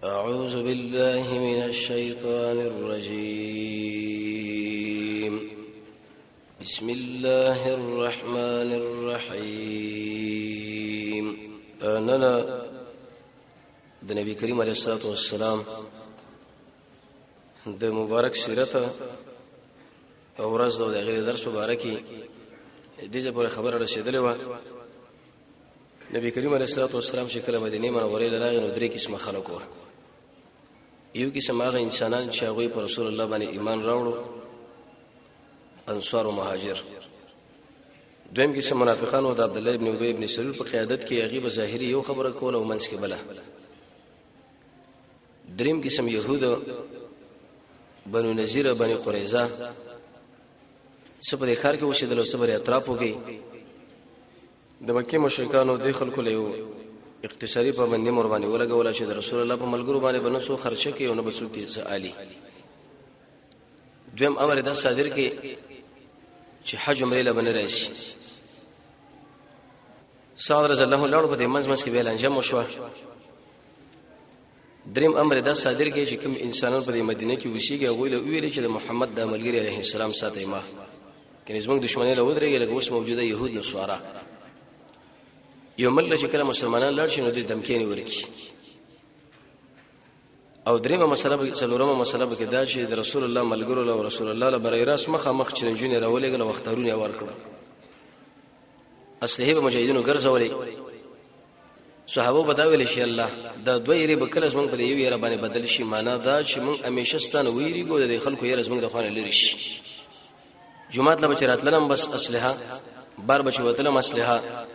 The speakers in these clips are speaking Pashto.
أعوذ بالله من الشيطان الرجيم بسم الله الرحمن الرحيم. أننا د نبی کریم علیه الصلاة والسلام د مبارک سیرت او ورځ د غیر درس مبارکي دغه پر خبره رسیدلې و. نبی کریم علیه الصلاة والسلام چې کله مدینه منوره لراغ نو درې قسمه خلک و. یو قسم هغه انسانان چې هغه پر رسول الله باندې ایمان راوړو، انصار او مهاجر. دویم قسم منافقان او د عبد الله ابن ابي ابن سلول په قیادت کې هغه ظاهري یو خبره کوله او منځ کې بله. دریم قسم يهود بنو نذیر بني قریظه سپه کار کې وشیدل او سپه اطرافو کې د مکه مشرکانو د خلکو له اقتصادي پابندي مور باندې ولګول چې د رسول الله په ملګرو باندې بنسو خرچه کې او نه بسو کې زالي. دویم امر د صادر کې چې حج عمره له بنه راشي. سعد رضی الله عنه په دې مزمس کې ویل انجام وشو. دریم امر د صادر کې چې کوم انسانان په مدینه کې وشيږي هغه له ویل چې د محمد د ملګری عليه السلام ساتي ما کله زموږ دښمنۍ له ودرېږي لکه اوس موجوده يهود نصارا. یو مل چې کله مسلمانان لړ شي نو د دمکینی ورکی. او دریمه مسله څلورمه مسله کې دا چې د رسول الله ملګرو له رسول الله له برای راس مخ چرنجونه راولېګل وختارونه ورکړه. اصله به مجاهدینو ګرځولې صحابه بداویل شي الله دا دوی یې به کله زمونږ په یو یې را باندې بدل شي. معنا دا چې مونږ همیشه ستانه ویریګو د خلکو یې زمونږ د خوانه لري شي. جمعات لا بچراتلم بس اسلحه بار بچوتلم اسلحه.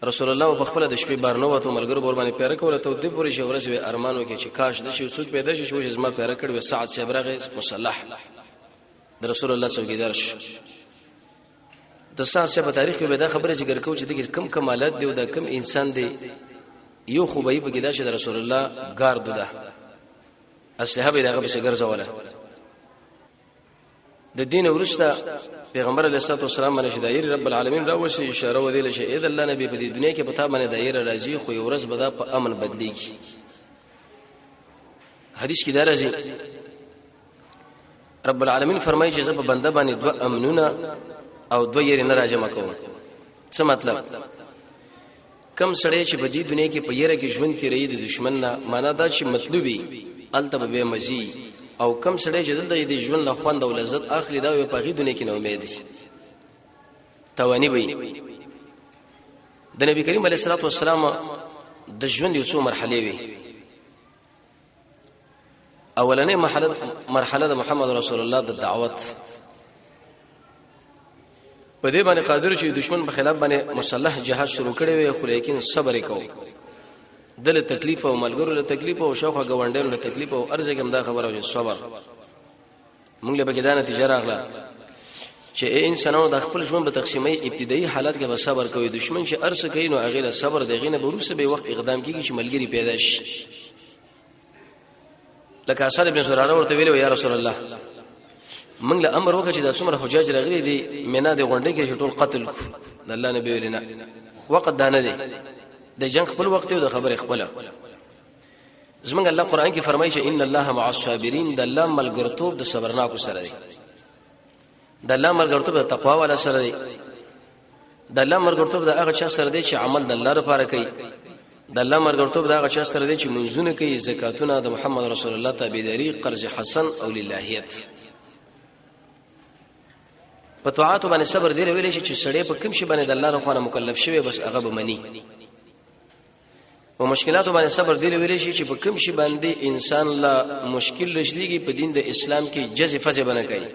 رسول الله په خپل د شپې بار نو وته ملګرو بور باندې پیره کوله ته د پوری شورز وی ارمانو کې چې کاش د شي سوچ پیدا شي چې زما پیره کړو سعد صبرغه مصلح د رسول الله څوګیدار شو. د سعد صاحب تاریخ کې به دا خبره ذکر کوي چې د کم کمالات دی او د کم انسان دی. یو خوبای په کې دا چې د رسول الله ګارد ده اسلحه به دغه په څیر ځوله. د دین ورسته پیغمبر علیه الصلاه والسلام باندې دایره رب العالمین راوسی اشاره ودیله چې اذا الله نبی په دې دنیا کې پتا باندې دایره راځي خو یو ورځ به دا په امن بدلیږي. حدیث کې دا راځي رب العالمین فرمایي چې زه په بنده باندې دوه امنونه او دوه یې نه راځم کوم. څه مطلب؟ کم سړی چې په دې دنیا کې په یره کې ژوند تیرې د دشمن نه معنا دا چې مطلوبي التب به مزي او کم سړی چې د ژوند له خوند او لذت اخلي دا په غي دنیا کې نه امید دي توانی وي. د نبی کریم علیه الصلاه والسلام د ژوند یو څو مرحله وي. اولنې مرحله د محمد رسول الله د دعوت په دې باندې قادر چې دشمن په خلاف باندې مسلح جهاد شروع کړي وي خو لیکن صبر وکاو. دله تکلیف او ملګرو له تکلیف او شوخه غونډانو له تکلیف او ارزګم دا خبره او صبر موږ له بګیدانه تجاره اغلا چې انسانانو د خپل ژوند په تقسیمي ابتدایي حالات کې به صبر کوي. دشمن چې ارس کوي نو هغه له صبر دغه نه بروسه به وخت اقدام کیږي چې ملګری پیدا شي. لکه اصل ابن زراره ورته ویلو یا رسول الله موږ له امر وکړه چې د څومره حجاج راغلي دي مینا د غونډې کې ټول قتل د الله نبی ویلنا وقت دانه دي د جنگ خپل وخت او د خبره خپل. زمونږ الله قران کې فرمایي چې ان الله مع الصابرین د الله ملګرتوب د صبرناکو سره دی. د الله ملګرتوب د تقوا والا سره دی. د الله ملګرتوب د هغه چا سره دی چې عمل د الله لپاره کوي. د الله ملګرتوب د هغه چا سره دی چې منځونه کوي، زکاتونه، د محمد رسول الله تابعداري، قرض حسن او للهیت. په طاعت باندې صبر دی ویل شي چې سړی په کوم شي باندې د الله رضا مکلف شوی بس هغه به مني. په مشکلاتو باندې صبر دی ویل شي چې په کوم شي باندې انسان لا مشکل رسیدي په دین د اسلام کې جزء فزه بنه کوي.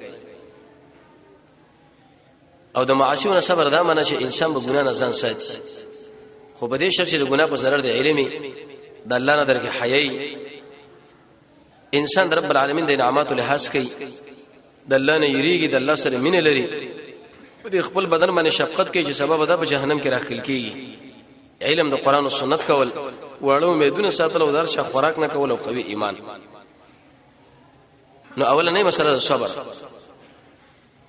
او د معاصیونو صبر دا معنی چې انسان به ګناه نه ځان ساتي خو په دې شرط چې د ګناه په ضرر د علمي د الله نه درکې حیاي انسان رب العالمین د انعاماتو لحاظ کوي، د الله نه یریږي، د الله سره مینه لري، په خپل بدن باندې شفقت کوي چې سبب ده په جهنم کې راخل کیږي. علم د قران او سنت کول، وړو امیدونه ساتل او درشه خوراک نه کول او قوي ایمان. نو اولنې مسله د صبر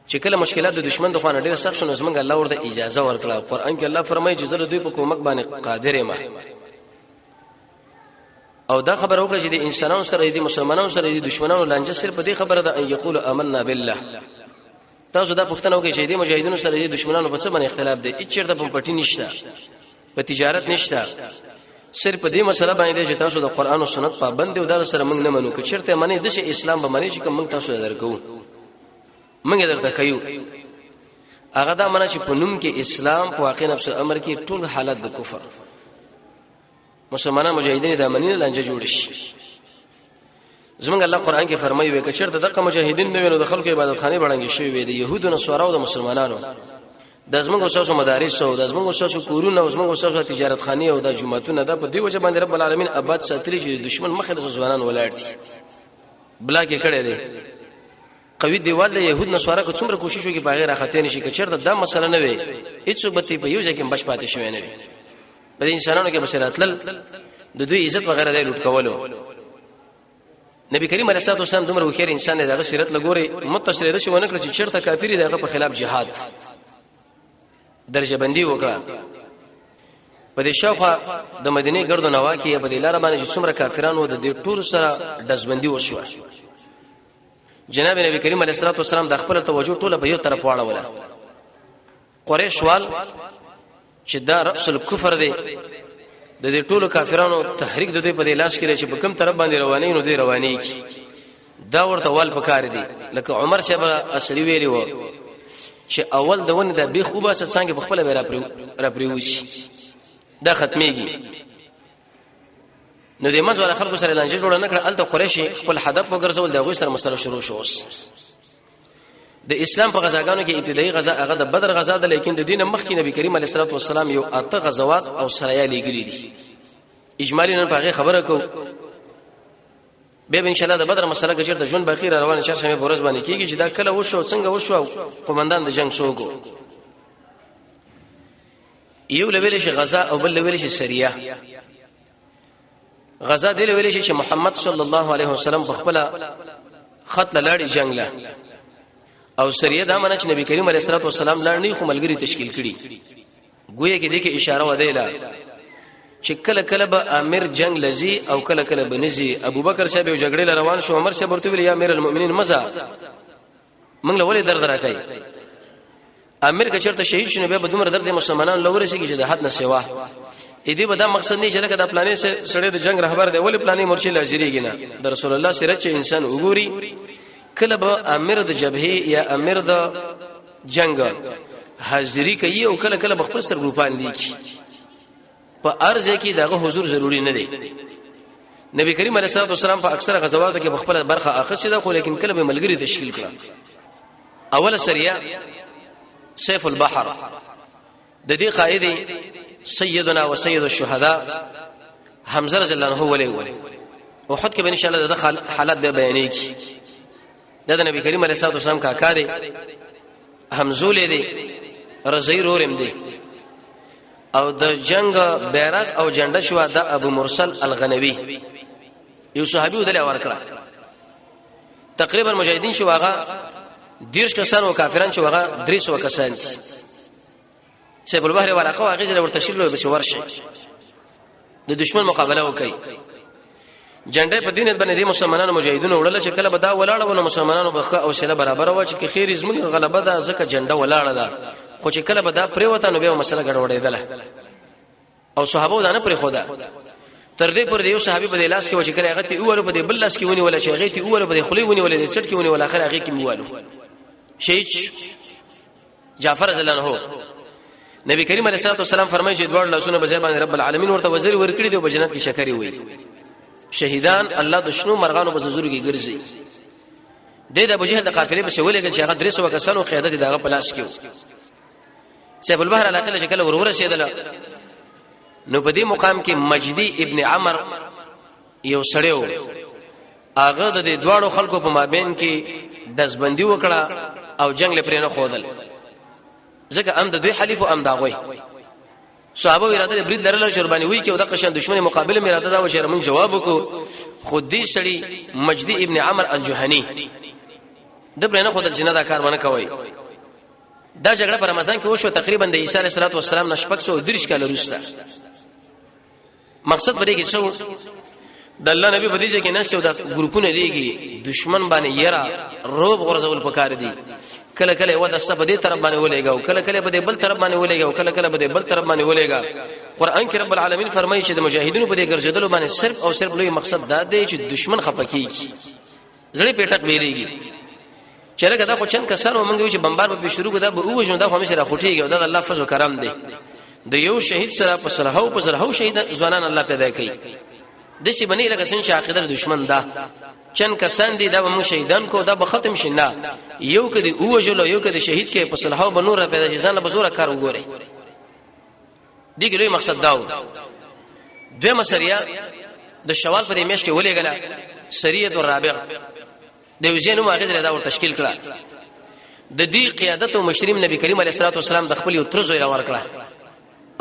چې کله مشکلات د دشمن د خوانه ډیره سخت شونه زمونږ الله ورته اجازه ورکړه. قران کې الله فرمایي چې زه دوی په کومک باندې قادر یم. او دا خبر وکړه چې د انسانانو سره دي مسلمانانو سره دي دشمنانو لانجه صرف دې خبره ده ان یقول آمنا بالله تاسو دا پښتنه وکړئ چې د مجاهدینو سره دي دشمنانو په څه باندې اختلاف دی هیڅ چیرته په پټی نشته په تجارت نشته صرف دې مسله باندې چې تاسو د قران او سنت پابند دي او دا سره موږ نه منو که چیرته منی د اسلام به منی چې کوم موږ تاسو درکو موږ درته کوي هغه دا منه چې په نوم کې اسلام په واقع نفس امر کې ټول حالت د کفر مسلمانان مجاهدین د امنین لانجه جوړ شي زمونږ الله قران کې فرمایي وي چې چیرته دغه مجاهدین نه وینو د خلکو عبادت خانه بړنګ شوی وي د يهودو نصارا او د مسلمانانو د زمونږ اوساسو مدارس او د زمونږ اوساسو کورونه او زمونږ اوساسو تجارت خانه او د جمعتون د په دی وجه باندې رب العالمین آباد ساتلی چې دشمن مخه د ځوانان ولاړ دي بلا کې کړي دي قوی دیوال د يهود نصارا کو څومره کوشش وکي په غیر اخته نشي چې چیرته دا مسله نه وي هیڅ به په یو ځکه بچ پاتې شوی نه وي په انسانانو کې بصیرتل د دوی عزت وغیرہ دی لوټ کولو نبی کریم علیه الصلاه والسلام دومره وخیر انسان دی دغه سیرت لګوري متصل ده شو نه کړ چې چیرته کافری دغه په خلاف jihad درجه بندي وکړه په دې شاوخه د مدینه ګرد نوا کې په دې لار باندې چې څومره کافرانو د دې ټول سره دزبندي وشو جناب نبی کریم علیه الصلاه والسلام د خپل توجه ټوله په یو طرف واړوله قریش وال چې دا رأس الكفر دی د دې ټولو کافرانو تحریک د دوی په لاس کې چې په کوم طرف باندې رواني نو دی رواني کی دا ورته وال پکار دي لکه عمر صاحب اصلي ویلی وو چې اول د ونه د بي خوبه څنګه په خپل را پریوشي دا ختميږي نو د مزور خلکو سره لانجه جوړ نه کړ الته قریشي خپل هدف وګرځول دا غوي سره مسله شروع شو د اسلام په غزاګانو کې ابتدایي غزا هغه د بدر غزا ده لیکن د دین مخکې نبی کریم علیه الصلاه والسلام یو اته غزوات او سرايا لګري دي اجمالی نن په خبره کو به ان شاء الله د بدر مسله کې چیرته ژوند باقی روانه چرشمه بورز باندې کیږي چې دا کله وشو څنګه وشو قومندان د جنگ شوګو یو لویل شي غزا او بل لویل شي سریه غزا دی لویل شي چې محمد صلی الله علیه وسلم په خپل خط لاړی جنگ له او سریه دا معنی چې نبی کریم علیه الصلاه والسلام لاړنی خو ملګری تشکیل کړي گویا کې دغه اشاره ودیلا چې کله کله به امیر جنگ لذي او کله کله بنزي ابو بکر صاحب یو جګړه روان شو عمر صاحب ورته ویل یا امیر المؤمنین مزه موږ له ولې درد راکای امیر که چرته شهید شنه به دومره درد مسلمانان لوري شي چې د حد نه سیوا اې دې به دا مقصد نه چې لکه د پلانې سره د جنگ رهبر دی ولې پلانې مرشد لازریږي نه د رسول الله سره چې انسان وګوري کله به امیر د جبهه یا امیر د جنگ حاضری کوي او کله کله خپل سر ګروپان لیکي په ارزه کې دغه حضور ضروری نه دی نبی کریم علیه الصلاه والسلام په اکثر غزواتو کې خپل برخه اخیسته ده خو لیکن کله به ملګری تشکیل کړه اوله سریه سيف البحر د دې قائد سيدنا وسيد الشهداء حمزه رضی الله عنه ولي احد کې به ان شاء الله د حالات به بیانې کی د نبی کریم علیه الصلاه والسلام کاکا دی حمزه دی رضی رورم دی او د جنگ بیرغ او جنډه شو د ابو مرسل الغنوی یو صحابي ودل ورکړه تقریبا مجاهدین شو هغه دیرش کسان او کافرانو شو هغه 300 کسان سیف البحر ورقه هغه ځل ورته شلو به ورشه د دشمن مقابله وکي جنډه په دینت باندې مسلمانانو مجاهدینو وړل چې کله به دا ولاړ ونه مسلمانانو بخښه او شله برابر و چې خیر زمون غلبه ده ځکه جنډه ولاړه ده خو چې کله به دا پریوته نو به مسله ګډوډېدله او صحابه دا نه پرې خدا تر دې پر یو صحابي په لاس کې و چې کله هغه ته اوره په بل لاس کې ونی ولا چې هغه ته اوره په خلی ونی ولا د سټ کې ونی ولا اخر هغه کې میوالو شهید جعفر رضی الله عنه نبی کریم علیه الصلاه والسلام فرمایي چې دوړ لاسونه به ځای باندې رب العالمین ورته وزیر ورکړي دی په جنت کې شکرې وي شهیدان الله د شنو مرغانو په زور کې ګرځي د ابو جهل د قافلې په شولې چې هغه 300 کسانو قیادت دغه پلاس کې سیف البحر علاقه شکل ورور رسیدله نو په دې مقام کې مجدی ابن عمر یو سړیو هغه د دواړو خلکو په مابین کې دزبندي وکړه او جنگ لپاره نه خودل ځکه ام د دوی حلیف او ام داغوي صحابه اراده برید لرله شربانی وی کې او د قشن دشمن مقابله اراده دا و چې موږ جواب وکړو خود دې سړی مجدی ابن عمر الجهني د برنه خودل جنہ دا کار ونه کوي دا جګړه په رمضان کې وشو تقریبا د عیسی علیه السلام نشپک سو درش کال وروسته مقصد پدې کې څو د الله نبی په دې کې نشته د ګروپونه لري دشمن باندې یرا روب غرزول پکار دي کله کله و د صف دې طرف باندې ولېګاو کله کله په دې بل طرف باندې ولېګاو کله کله په دې بل طرف باندې ولېګا قران کې رب العالمین فرمایي چې د مجاهدینو په دې ګرځېدلو باندې صرف او صرف لوی مقصد دا دی چې دشمن خپکیږي زړه پیټک ویریږي چې لکه دا خو چن کسانو مونږ چې بمبار به شروع کړه به وښنو دا خو همیشه راخوټیږي دا الله فضل کرم دی د یو شهید سره په سرهو په سرهو شهید ځوانان الله پیدا کوي د شي بنې لکه څنګه چې عقیده دشمن دا چن کسان دي دا موږ شهیدان کو دا به ختم شینه یو کدي اوجلو یو کدي شهید کې په سرهو به نور پیدا شي ځان به زوره کار وګوري دغه لوی مقصد داو دوه مسریه د شوال په دې میش کې ولېګله سریه الرابع د وزینو ماغذ دا ور تشکیل کړه د دې قیادت او مشریم نبی کریم علیه الصلاه والسلام د خپل یو ترزو را ور کړه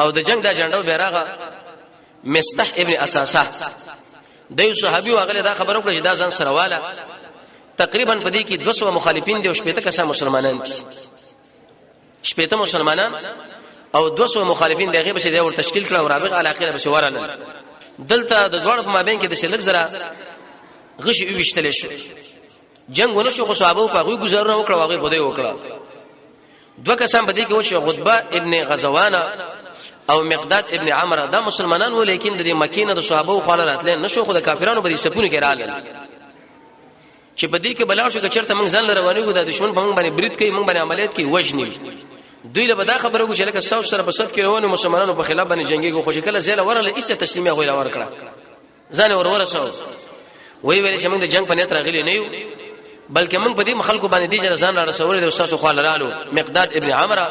او د جنگ دا جنډو بیرغه مستح ابن اساسه د یو صحابي واغله دا خبرو کړه چې دا ځان سره واله تقریبا په دې کې 200 مخالفین دي او شپږ کسان مسلمانان دي شپږ مسلمانان او 200 مخالفین دغه به ور تشکیل کړه او رابغه علی اخره به ورانه دلته د دوړ په مابین کې د شلک زره غشي ویشتل شو جنگونه شو خو صحابه په غوي گزارونه وکړه واغې بده وکړه دوه کسان به دې کې و چې غتبه ابن غزوان او مقداد ابن عمرو دا مسلمانان و لیکن د مکینه د صحابه خو راتل نشو خو د کافرانو بری سپونه کې راغل چې په دې کې بلا شو چې چرته موږ ځان روانو د دشمن په موږ باندې برید کوي موږ باندې عملیات کوي وجنی دوی له بدا خبره وکړه چې لکه ساو سره په صف کې روانو مسلمانانو په خلاف باندې جنگي کو خوشی کله زیله ورله ایسه تسلیمه غوړه ورکړه ځان ورسو وی ویل چې موږ د جنگ په نیت راغلي نه یو بلکې موږ په دې مخالکو باندې دي چې ځان را رسول د استاد خو لرالو مقداد ابن عمرو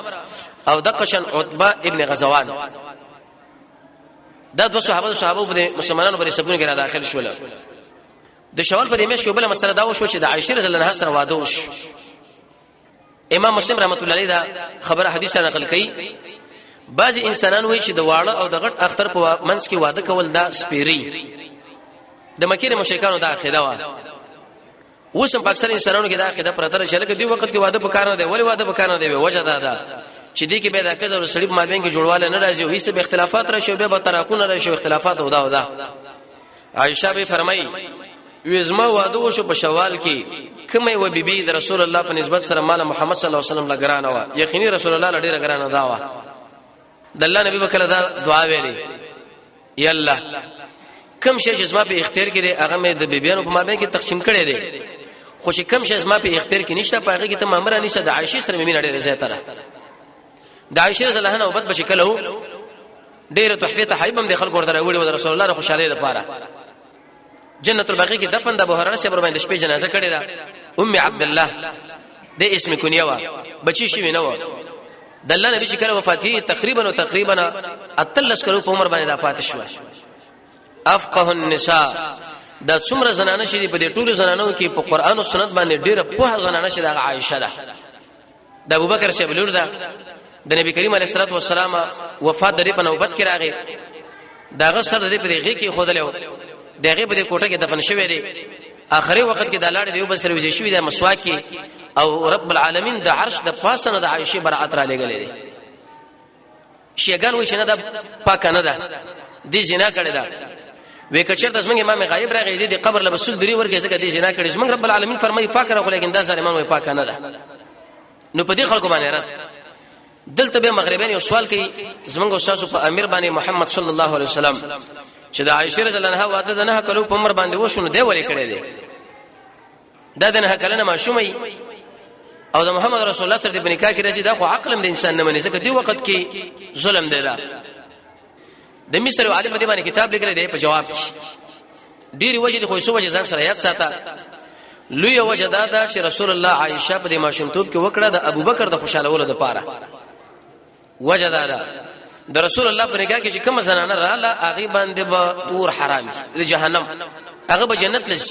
او دقشن عتبه ابن غزوان دا دوه صحابه په مسلمانانو باندې سبونه کې را داخل شول د شوال په دې مېش کې بل مسله دا وشو چې د عائشه رضی الله عنها سره واده وش امام مسلم رحمت الله علیه دا خبره حدیث نقل کړي بعض انسانان وایي چې د واړه او د غټ اختر په منځ کې واده کول دا سپيري د مکه مشرکانو دا عقیده و اوسم په اکثر انسانانو کې دا عقیده پرته چې لکه دی وخت کې واده پکاره دی ولی واده پکاره دی وجه دا چې دې کې به دا کزر سړي مابین کې جوړواله نه راځي او هیڅ به اختلافات راشي به تراکونه راشي اختلافات ودا عائشه به فرمایي وزما واده وشو په شوال کې کومه و بیبي د رسول الله په نسبت سره مال محمد صلی الله علیه وسلم لګرانه و یقیني رسول الله لډیره ګرانه دا و د الله نبی وکړه دا دعا ویلې یا الله کوم شی چې زما په اختیار کې دی هغه مې د بیبيانو په مابین کې تقسیم کړی دی خو چې کوم شی زما په اختیار کې نشته په هغه کې ته مامره نشه د عائشه سره مې ډېره زیاتره د عائشه رضی الله عنها وبد بشکلو ډېر تحفه تحیبم د خلکو ورته وړي د رسول الله خوشاله لپاره جنت البقیع کې دفن د ابو هريره صبر باندې شپې جنازه کړې ده ام عبد الله د اسم کنیه وا بچی شي نه و د الله نبی چې کله وفات هي تقریبا اتلس کلو په عمر باندې وفات شو افقه النساء د څومره زنانه شې په دې ټولو زنانو کې په قران او سنت باندې ډېر په زنانه شې د عائشه ده د ابوبکر شه بلور ده د نبی کریم علیه الصلاه والسلام وفات د په نوبت کې راغی داغه سر د په دې کې خودلو دغه په کوټه کې دفن شوی دی اخري وخت کې د لاړ دی بس روزي شوی دی مسواک او رب العالمین د عرش د پاسنه د عائشه برائت را لګلې دي شیګان وای چې نه د پاک نه ده دي زنا کړی ده وې کچر د زمنګ امام غایب راغی دی قبر لبسل دري ورګه څنګه دي زنا کړی زمنګ رب العالمین فرمایي فاکر خو لیکن دا ظالمان وای پاک نه ده نو په دې خلکو باندې را دلته به مغربین یو سوال کوي زمنګ استاد په امیر باندې محمد صلی الله علیه وسلم چې د عائشه رضی الله عنها واده د نه کلو په عمر باندې وشونه دی ولې کړی دی دا د نه کلنه ماشومي او د محمد رسول الله سره د بنکاح کې راځي دا خو عقلم د انسان نه مني ځکه دی وخت کې ظلم دی دا د مصر عالم په دې باندې کتاب لیکل دی په جواب کې ډیری وجه خو سو وجه ځان سره یاد ساته لوی وجه دا چې رسول الله عائشه په دې ماشومتوب کې وکړه د ابوبکر د خوشاله ولود لپاره وجه دا د رسول الله په نگاه کې چې کوم زنانه رااله هغه باندې به تور حرام دي جهنم هغه به جنت لږ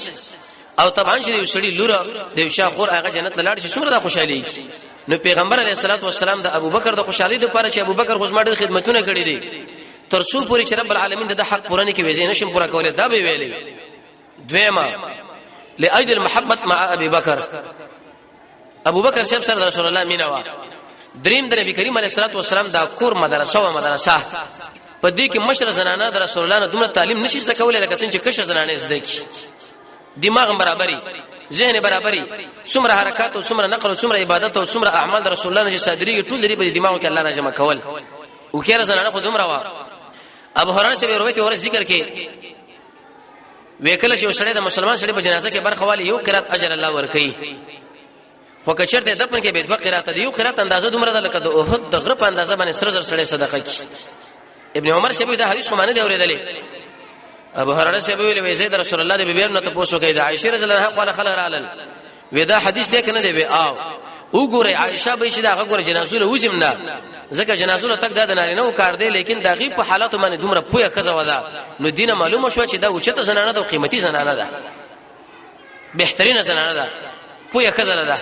او طبعا چې یو سړي لوره د یو شاخور هغه جنت لاړ شي څومره د خوشحالي نو پیغمبر علیه الصلاه والسلام د ابوبکر د خوشحالي لپاره چې ابوبکر خو زما ډېر خدمتونه کړې دي تر څو پوری چې رب العالمین د حق پوره نه کوي زین نشم پوره کولای دا به ویلې دویمه لاجل المحبه مع ابي بکر ابوبکر صاحب سره رسول الله مینا وا دریم د نبی کریم علیه الصلاه والسلام دا کور مدرسه په دې کې مشر زنانه د رسول الله نه دومره تعلیم نشي زده کولای لکه څنګه چې کشه زنانه زده کی دماغ برابرۍ ذهن برابرۍ څومره حرکات او څومره نقل او څومره عبادت او څومره اعمال د رسول الله نه صادري ټول لري په دماغ کې الله را جمع کول او کېره زنانه خو دومره وا ابو هريره سے روایت اور ذکر کې وکله چې وسړی د مسلمان سړي په جنازه کې برخه والی یو قرات اجر الله ورکړي خو کچرته دپن کې به دوه قرات دی یو قرات اندازه دومره ده لکه د احد د غره په اندازه باندې ستر زر سړی صدقه کی ابن عمر سے دا حدیث کومانه دی اوریدلې ابو هريره سے ویل زید رسول الله دی بیرنه ته پوښتنه کوي عائشه رضی الله عنها قال خلق علل ودا حدیث دی کنه دی وی او وګوره عائشه به چې دا غوړه جنازه له وزم نه ځکه جنازه له تک د نارینه او کار دی لیکن دا غي په حالت باندې دومره پوهه خزه ودا نو دینه معلومه شو چې دا اوچته زنانه ده او قیمتي زنانه ده بهترینه زنانه ده پوهه خزه ده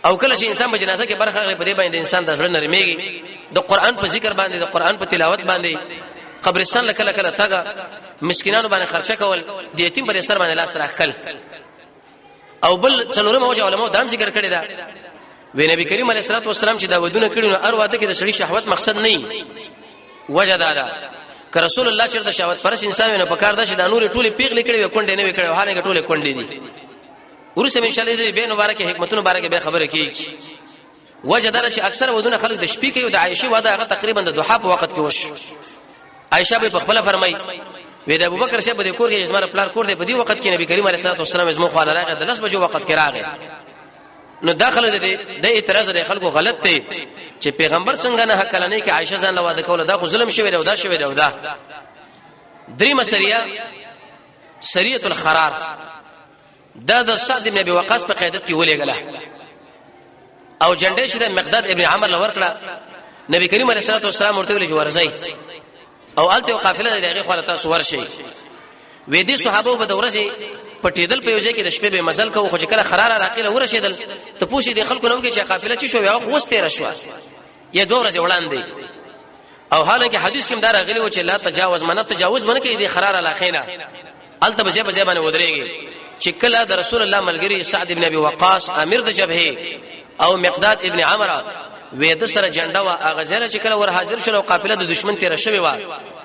او کله چې انسان په جنازه کې برخه غړي په دې باندې انسان د زړه نرميږي د قران په ذکر باندې د قران په تلاوت باندې قبرستان لکه لکه تاګه مسکینانو باندې خرچه کول د یتیم پر سر باندې لاس راخل او بل څلورم اوجه علماء دام ذکر کړی دا وی نبی کریم علیه الصلاه والسلام چې دا ودونه کړي نو ار واده کې د شړی شهوت مقصد نه وجه دا که رسول الله چې د شهوت پرس انسان نه پکار دا چې د نور ټوله پیغلې کړي و کونډې نه وکړي هغه ټوله کونډې دي ورسې ان شاء الله دې به مبارکه حکمتونو مبارکه به خبره کیږي وجه دا چې اکثر ودونه خلک د شپې کې او د عائشه واده هغه تقریبا د دوحه په وخت کې وش عائشه به خپل فرمای وې د ابوبکر شه په کور کې زما پلار کور دی په دې وخت کې نبی کریم علیه الصلاه والسلام زمو خو راغی د 10 بجو وخت کې راغی نو داخله د اعتراض لري خلکو غلط دی چې پیغمبر څنګه نه حق لنی کې عائشه ځان لواده کوله دا خو ظلم شوی او دا شوی او دا درې مسریه سریه الخرار دا د سعد بن ابي وقاص په قیادت کې ولېګله او جنډې چې د مقداد ابن عمر لور کړه نبی کریم علیه الصلاه والسلام ورته ویل چې ورځي او الته قافله دغه خو تاسو ورشي وې دي صحابه په دورځي پټیدل په یوځای کې د شپې به مزل کوو خو چې کله خراره راقله ورشیدل ته پوښي د خلکو نو کې چې قافله چی شو یا خوسته رشوا یا دوه ورځې وړاندې او حالانکه حدیث کې مدار غلي و چې لا تجاوز منه تجاوز منه کې د خراره لاخینه الته بجې بجې باندې ودرېږي چې کله د رسول الله ملګری سعد ابن ابي وقاص امیر د جبهه او مقداد ابن عمرو وې د سره جنډه وا اغزله چې کله ور حاضر شول قافله د دشمن تیر شوی و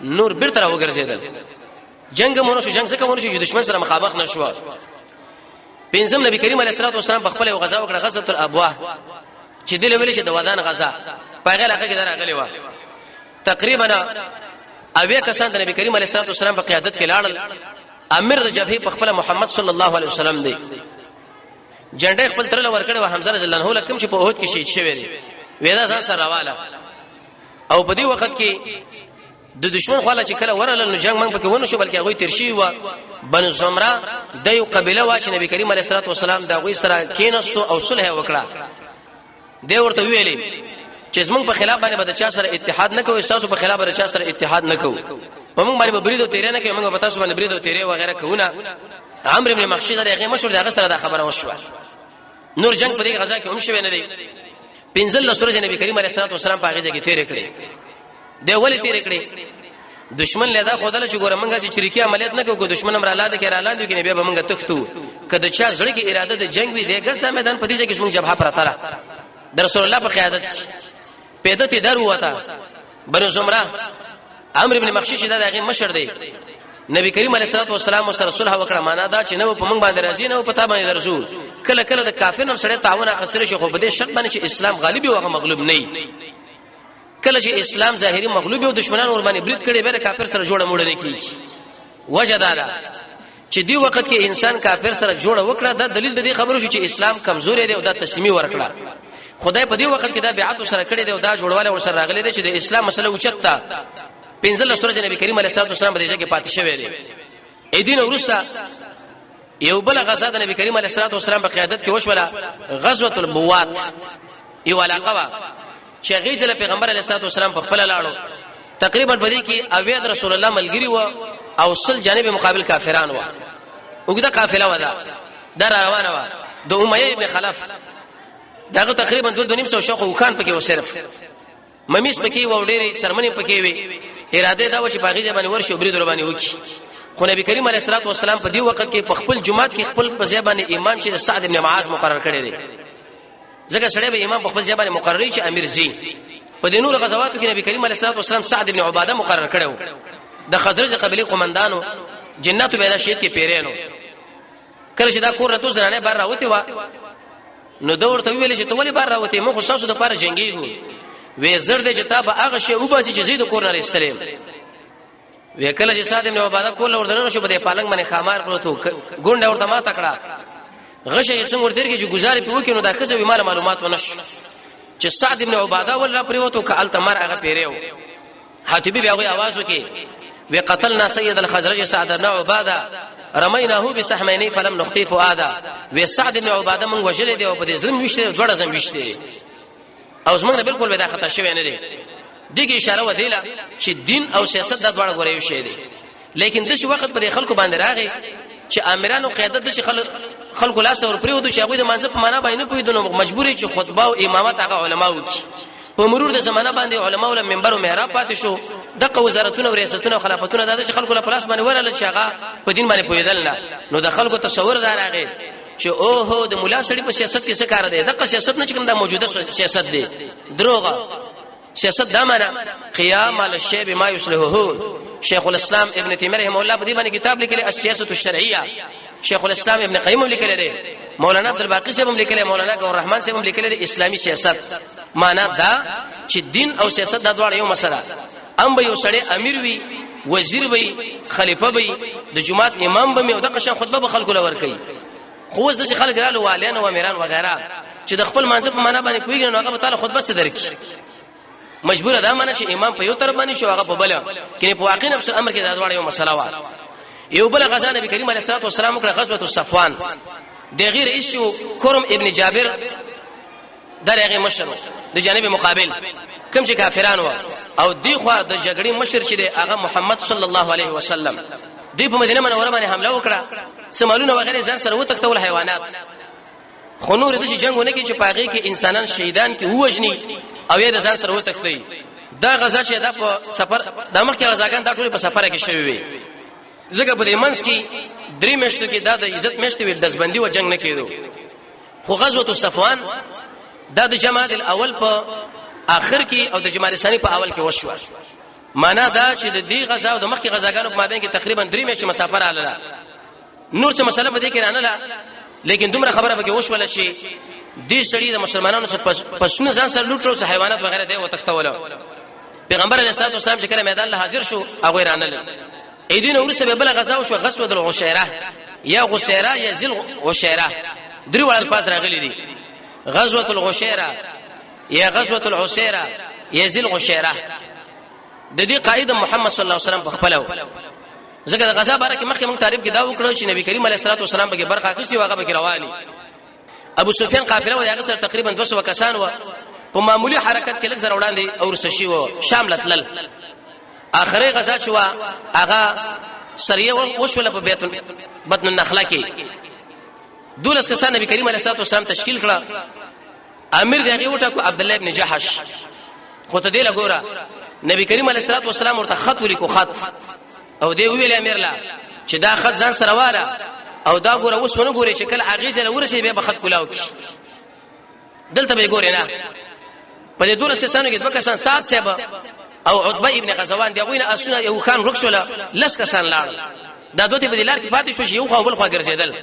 نور بیرته وګرځیدل جنگ مونږ شو جنگ څخه مونږ شو دشمن سره مخابخ نشو پنځم نبی کریم علیه الصلاه والسلام په خپل غزا وکړه غزوه الابواه چې دل ویل چې د ودان غزا پیغله هغه کې راغلی و تقریبا اوی کسان د نبی کریم علیه الصلاه والسلام په قیادت کې لاړل امیر د جبهه په خپل محمد صلی الله علیه وسلم دی جنډه خپل تر لور کړه و حمزه رضی الله عنه لکم چې په اوهد کې شهید شوی دی وېدا ځان سره راواله او په دې وخت کې د دشمن خواله چې کله ورل نو جنگ منګ پکې ونه شو بلکې هغه ترشی و بن زمره د یو قبيله وا چې نبی کریم علیه الصلاه والسلام دا غوي سره کیناستو او صلح وکړه دی ورته ویلې چې زمونږ په خلاف باندې بد چا سره اتحاد نه کوي تاسو په خلاف باندې چا سره اتحاد نه کوي په موږ باندې بریدو تیرې نه کوي موږ په تاسو باندې بریدو تیرې و غیره کوونه عمرو بن مخشی دا هغه مشهور دغه سره دا خبره وشوه نور جنگ په دې غزا کې هم شوی نه دی پنځل لسورج نبی کریم علیه الصلاه والسلام په هغه ځای کې تیرې کړې دی ولې تیرې کړې دشمن لیدا خدای چې ګوره منګه چې چریکي عملیات نه کوي دشمن امر الله د کې را لاندې کې نبی به منګه تختو کله چې زړه کې اراده د جنگ وي دی ګز د میدان په دې ځای کې موږ جبهه پراته را د رسول الله په قیادت پیدا ته درو وتا بنو زمره عمرو بن مخشی چې دا هغه مشر دی نبی کریم علیه الصلاه والسلام سره صلح وکړه معنا دا چې نو په موږ باندې راځي نو په تا باندې رسول کله کله د کافر نم سره تعاون اخستره شي خو په دې شرط باندې چې اسلام غالب وي او مغلوب نه کله چې اسلام ظاهري مغلوب او دشمنان ور باندې برید کړي به کافر سره جوړه موړه نه کیږي وجه دا چې دی وخت کې انسان کافر سره جوړه وکړه دا دلیل د دې خبرو شو چې اسلام کمزوري دی او دا تسلیمي ورکړه خدای په دې وخت کې دا بیعت سره کړی دی او دا جوړواله ور سره راغلی دی چې د اسلام مسله اوچتا پنځل سورج نبی کریم علیه الصلاه والسلام په دې ځای کې پاتې شوی دی اېدین ورسا یو بل غزا د نبی کریم علیه الصلاه والسلام په قیادت کې وشوله غزوه البوات یو علاقه چې غیزله پیغمبر علیه الصلاه والسلام په خپل لاړو تقریبا په دې کې اوید رسول الله ملګری و او سل جانب مقابل کافرانو وګدا قافله ودا در روانه و د امیه ابن خلف داغه تقریبا 2.5 شوخ او خان پکې و صرف ممیس پکې و ډېری سرمنی پکې وي اراده دا و چې باغی ځبانه ورشي برید ور باندې وکي خو نبی کریم علیه الصلاه والسلام په دې وخت کې په خپل جماعت کې خپل په ځبانه ایمان چې سعد ابن معاذ مقرر کړی دی ځکه سړی به امام په خپل ځبانه مقرری چې امیر زی په دې نور غزواتو کې نبی کریم علیه الصلاه والسلام سعد ابن عباده مقرر کړو د خزرج قبيله قومندانو جناتو به راشد کې پیرانو کله چې دا کور راتو زرانه بار راوته و نو دور ته ویل چې ته ولې بار راوته مخ خصوصو د پاره جنگيږو وې زر دې چې تا به هغه شی وباسي چې زید کور نه رسېلم وې کله چې سعد ابن عباده کول وردن شو به پالنګ باندې خامار پروتو ګونډه ورته ما تکړه غشه څنګه ورته کې چې گزارې په وکینو دا خزه وی معلومات ونش چې سعد ابن عباده ول پروتو کال تمر هغه پیریو حاتبی بیا غوي आवाज وکي وقتلنا سيد الخزرج سعد بن عباده رميناه بسحمين فلم نخطي فؤادا وسعد بن عباده من وجل دی او په دې ظلم وشته جوړه زم وشته او زمونږ بالکل ودا خطا شوی نه دی دغه اشاره ودیله چې دین او سیاست د دوړ غوړې شي دي لیکن د شي وخت په خلکو باندې راغی چې امیرانو قیادت د خلکو لاس اور پریو د شاګوی د منځ په معنا باندې پویدنو مجبورې چې خطبه او امامت هغه علما وکړي په مرور د زمانہ باندې علما ول منبر او محراب پاتې شو دغه وزارتونه او ریاستونه او خلافتونه د خلکو له پلاس باندې ورل چې هغه په دین باندې پویدل نه نو د خلکو تصور راغی چې او هو د مولا سړي په سیاست کې څه کار دی دغه سیاست نه چې کوم د موجوده سیاست دی دروغه سیاست دا معنا قیام علی الشیء بما یصلحه شیخ الاسلام ابن تیمیه رحمه الله په دې باندې کتاب لیکلی السیاسه الشرعیه شیخ الاسلام ابن قیم لیکلی دی مولانا عبدالباقی صاحب لیکلی مولانا ګور رحمان صاحب لیکلی دی اسلامی سیاست معنا دا چې دین او سیاست د دوه یو مسله ام به یو سړی امیر وي وزیر وي خلیفہ وي د جماعت امام به او د قشن خطبه به خلکو لور کوي خو د خلک رالو والیان او امیران وغیرہ چې د خپل منځ په معنا باندې کوي نو هغه تعالی خطبه څه درکې مجبور ده معنی چې امام په یو طرف باندې شو هغه په بل کینه په واقع نفس امر کې دا ډول یو مسله و یو بل غزا نبی کریم علیه الصلاه والسلام کړه غزوه الصفوان د غیر ایشو کرم ابن جابر درغه مشر د جانب مقابل کوم چې کافرانو او دی خو د جګړې مشر چې هغه محمد صلی الله علیه وسلم دی په مدینه منوره باندې حمله وکړه سمالونه وغیرہ ځان سره وتکتول حیوانات خو نور د جنگونه کې چې پاغي کې انسانان شهیدان کې وژني او یې ځان سره وتکتي دا غزا چې دا په سفر د مخکې غزاګان دا ټول په سفر کې شوی وي زګه په دې منځ کې درې مشتو کې دا د عزت مشتو ویل دزبندي و جنگ نه کېدو خو غزوه الصفوان دا د جماد الاول په اخر کې او د جماد ثانی په اول کې وشو معنا دا چې د دې غزا او د مخکې غزاګانو په مابین کې تقریبا درې مشت مسافر اله نور څه مسله په دې کې رانه لیکن دومره خبره به کې وش ولا شي دې سړي د مسلمانانو څخه پسونه ځان سره لوټو حیوانات وغیرہ دی وتختول پیغمبر علیه الصلاه والسلام چې کله میدان له حاضر شو هغه رانه اېدین ورسه به بل غزا وشو غزوه الغشيره یا غشيره یا ذل غشيره درې ول الفاظ راغلي دي غزوه الغشيره یا غزوه العسيره یا ذل غشيره د دې قائد محمد صلی الله علیه وسلم په خپلو زګه د غزا باره کې مخکې موږ تعریف کې دا وکړو چې نبی کریم علیه الصلاه والسلام به برخه اخیستي او هغه به رواني ابو سفیان قافله و هغه سره تقریبا 200 کسان و په معمولی حرکت کې لږ زر وړاندې او رسشي و شام لتل اخري غزا شو هغه سریه وشول په بیت بطن النخله کې دولس کسان نبی کریم علیه الصلاه والسلام تشکیل کړه امیر دغه وټه کو عبد الله ابن جحش خو ته دی لګورا نبی کریم علیه الصلاه والسلام ورته خط ولیکو خط او دی ویل امیر لا چې دا خط ځان سره واله او دا ګوره اوس ونه ګوري چې کله هغه ځله ورسې به خط کولاو کی دلته به ګوري نه په دې دولس کسانو کې دوه کسان سات صاحب او عتبه ابن غزوان دی غوینه اسونه یو خان رخصوله لس کسان لاړ دا دوی په دلار کې پاتې شو یو خو بل خو ګرځیدل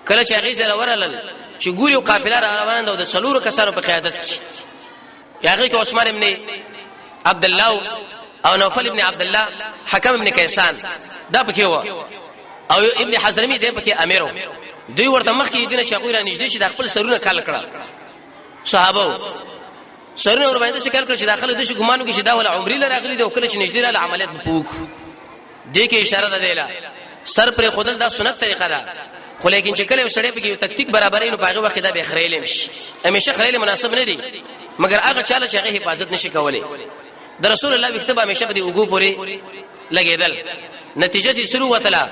کله چې هغه ځله ورلل چې ګوري قافله را روانه ده د څلورو کسانو په قیادت کې هغه کې عثمان ابن عبد الله او نوفل ابن عبد الله حکم ابن کیسان دا پکې و او ابن حضرمی دی پکې امیرو دوی ورته مخکې دینه چې غوړه نږدې چې د خپل سرونه کال کړه صحابه سرونه ور باندې شکل کړ چې داخله د شي ګمانو کې چې دا ول عمرې لراغلي دی او کله چې نږدې را عملیات پوک دې کې اشاره ده دیلا سر پر خودل دا سنت طریقه ده خو لیکن چې کله سړی په یو تکتیک برابرې نو پاغه وخت دا به خړېلې مش همیشه خړېلې مناسب نه دي مګر هغه چاله چې هغه حفاظت نشي کولای د رسول الله وکتب همیشه په دې وګو پورې لګیدل نتیجه دې شروع وتلا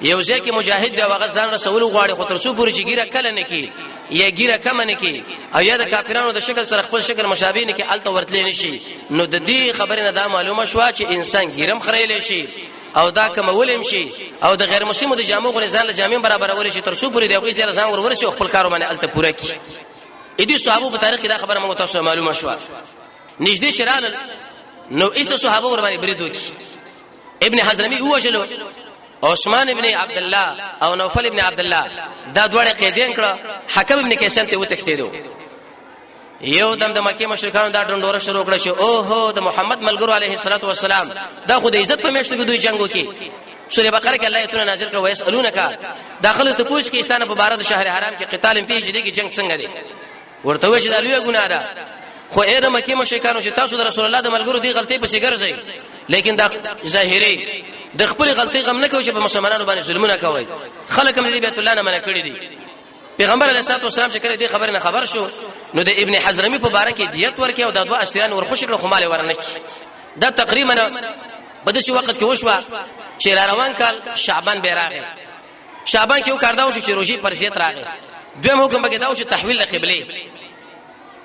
یو ځکه مجاهد دی واغ ځان رسول غواړي خو تر څو پورې جګیره کله نه کی یا ګیره کم نه کی او یا د کافرانو د شکل سره خپل شکل مشابه نه کی الته ورتلې نشي نو د دې خبرې نه دا معلومه شو چې انسان ګیرم خړېلې شي او دا کومولم شي او د غیر مسلمو د جامو غره ځان له جامې برابر شي تر څو پورې دغه ځای ځان ورورسي خپل کار باندې الته پوره کی اې دې صحابه په تاریخ کې دا خبره موږ تاسو معلومه شو نږدې چرال نو ایسه صحابه ور باندې بریدو کی ابن حضرمی وجلو عثمان ابن عبد الله او نوفل ابن عبد الله دا دوړه قیدین کړه حکم ابن کیسان ته وتښتیدو یو دم د مکه مشرکانو دا ډنډوره شروع کړه چې او هو د محمد ملګرو علیه الصلاۃ والسلام دا خو د عزت په میاشتو کې دوی جنگو کې سوره بقره کې الله ایتونه نازل کړه ويسالونک داخله ته پوښ کې استانه په بار د شهر حرام کې قتال فيه جدي کې جنگ څنګه دی ورته وایي چې دا لوی ګناه ده خو اې د مکه مشرکانو چې تاسو د رسول الله د ملګرو دی غلطي په سیګر ځای لیکن دا ظاهري د خپل غلطي غم نه کوي چې په مسلمانانو باندې ظلمونه کوي خلک هم دې بیت الله نه منع کړی دي پیغمبر علیه الصلاه والسلام چې کړه دې خبر نه خبر شو نو د ابن حضرمی په باره کې دیت ورکې او د دوه اسیران ورخوش کړه خماله ورنه دا تقریبا په داسې وخت کې وشو چې روان کال شعبان به راغی شعبان کې یو کار دا و چې روزي پرزیت راغی دویم حکم به دا و چې تحویل قبله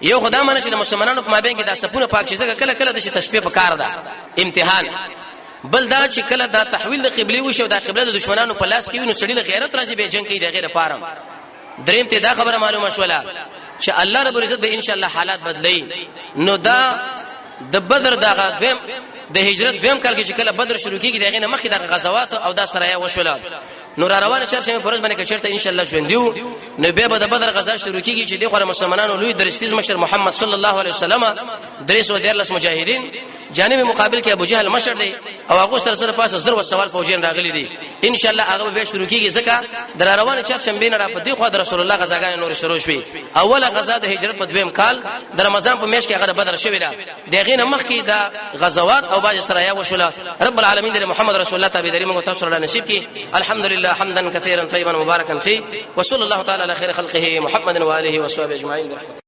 یو خدای مانه چې مسلمانانو په مابین کې دا سپونه پاک چیزه کله کله د تشبیه په کار ده امتحان بل دا چې کله دا تحویل د قبله وشو دا قبله د دشمنانو په لاس کې وي نو سړی له غیرت راځي به جنگ کوي د غیر پارم دریم ته دا خبره معلومه شوله چې الله رب العزت به ان شاء الله حالات بدلي نو دا د بدر دا دویم د هجرت دویم کال کې چې کله بدر شروع کیږي دغه نه مخکې د غزوات او د سرايا وشوله نو را روانه چرشه په ورځ باندې کچرته ان شاء الله ژوندیو نو به د بدر غزا شروع کیږي چې د خو مسلمانانو لوی درستیز مشر محمد صلی الله علیه وسلم درس و دیرلس مجاهدین جانب مقابل کې ابو جهل مشر دی او هغه سره پاسه زر و سوال فوجین راغلي دي ان شاء الله هغه به شروع کیږي ځکه در روانه چرشه بین را په دی خو د رسول الله غزاګان نور شروع شوي اوله غزا د هجرت په دویم کال د رمضان په میاشت کې هغه بدر شوی دا دغه نه مخکې د غزوات او باج سرايا وشوله رب العالمین د محمد رسول الله تابعداري موږ تاسو سره نصیب کی الحمدلله حمدا كثيرا طيبا مباركا فيه وصلى الله تعالى على خير خلقه محمد واله وصحبه اجمعين.